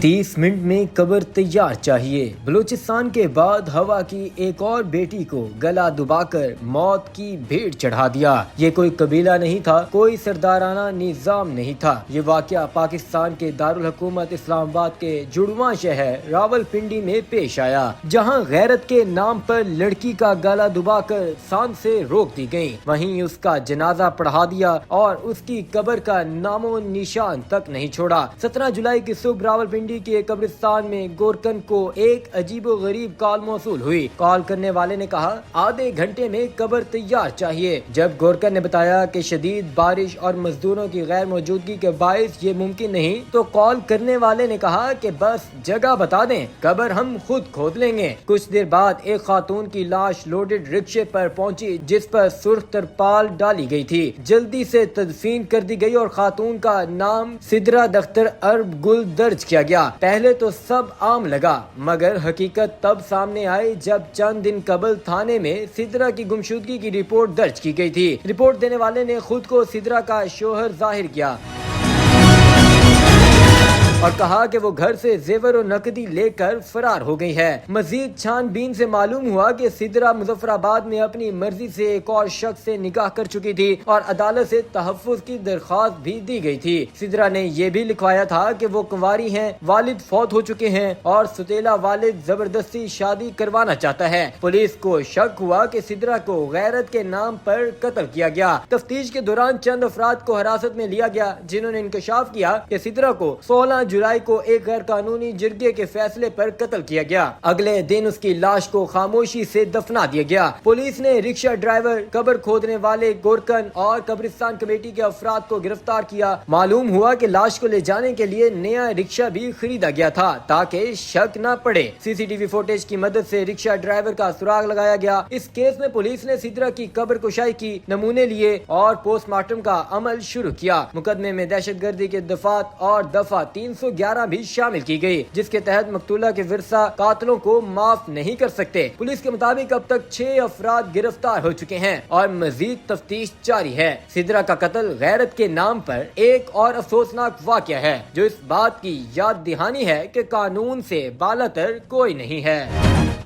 30 minute میں قبر تیار چاہیے۔ بلوچستان کے بعد ہوا کی ایک اور بیٹی کو گلا دبا کر موت کی بھیٹ چڑھا دیا۔ یہ کوئی قبیلہ نہیں تھا، کوئی سردارانہ نظام نہیں تھا۔ یہ واقعہ پاکستان کے دارالحکومت اسلام آباد کے جڑواں شہر راولپنڈی میں پیش آیا، جہاں غیرت کے نام پر لڑکی کا گلا دبا کر سانس سے روک دی گئی، وہیں اس کا جنازہ پڑھا دیا اور اس کی قبر کا نام و نشان تک نہیں چھوڑا۔ 17 جولائی کی صبح راولپنڈی کی ایک قبرستان میں گورکن کو ایک عجیب و غریب کال موصول ہوئی۔ کال کرنے والے نے کہا آدھے گھنٹے میں قبر تیار چاہیے۔ جب گورکن نے بتایا کہ شدید بارش اور مزدوروں کی غیر موجودگی کے باعث یہ ممکن نہیں، تو کال کرنے والے نے کہا کہ بس جگہ بتا دیں، قبر ہم خود کھود لیں گے۔ کچھ دیر بعد ایک خاتون کی لاش لوڈڈ رکشے پر پہنچی، جس پر سرخ ترپال ڈالی گئی تھی۔ جلدی سے تدفین کر دی گئی اور خاتون کا نام سدرا دختر ارب گل درج کیا گیا۔ پہلے تو سب عام لگا، مگر حقیقت تب سامنے آئی جب چند دن قبل تھانے میں سدرا کی گمشدگی کی رپورٹ درج کی گئی تھی۔ رپورٹ دینے والے نے خود کو سدرا کا شوہر ظاہر کیا اور کہا کہ وہ گھر سے زیور و نقدی لے کر فرار ہو گئی ہے۔ مزید چھان بین سے معلوم ہوا کہ سدرا مظفر آباد میں اپنی مرضی سے ایک اور شخص سے نکاح کر چکی تھی اور عدالت سے تحفظ کی درخواست بھی دی گئی تھی۔ سدرا نے یہ بھی لکھوایا تھا کہ وہ کنواری ہیں، والد فوت ہو چکے ہیں اور ستیلا والد زبردستی شادی کروانا چاہتا ہے۔ پولیس کو شک ہوا کہ سدرا کو غیرت کے نام پر قتل کیا گیا۔ تفتیش کے دوران چند افراد کو حراست میں لیا گیا، جنہوں نے انکشاف کیا کہ سدرا کو 16 جولائی کو ایک غیر قانونی جرگے کے فیصلے پر قتل کیا گیا۔ اگلے دن اس کی لاش کو خاموشی سے دفنا دیا گیا۔ پولیس نے رکشہ ڈرائیور، قبر کھودنے والے گورکن اور قبرستان کمیٹی کے افراد کو گرفتار کیا۔ معلوم ہوا کہ لاش کو لے جانے کے لیے نیا رکشہ بھی خریدا گیا تھا تاکہ شک نہ پڑے۔ سی سی ٹی وی فوٹیج کی مدد سے رکشہ ڈرائیور کا سراغ لگایا گیا۔ اس کیس میں پولیس نے سدرا کی قبر کشائی کی نمونے لیے اور پوسٹ مارٹم کا عمل شروع کیا۔ مقدمے میں دہشت گردی کے دفعات اور دفعہ 311 بھی شامل کی گئی، جس کے تحت مقتولہ کے ورثاء قاتلوں کو معاف نہیں کر سکتے۔ پولیس کے مطابق اب تک 6 افراد گرفتار ہو چکے ہیں اور مزید تفتیش جاری ہے۔ سدرا کا قتل غیرت کے نام پر ایک اور افسوسناک واقعہ ہے، جو اس بات کی یاد دہانی ہے کہ قانون سے بالاتر کوئی نہیں ہے۔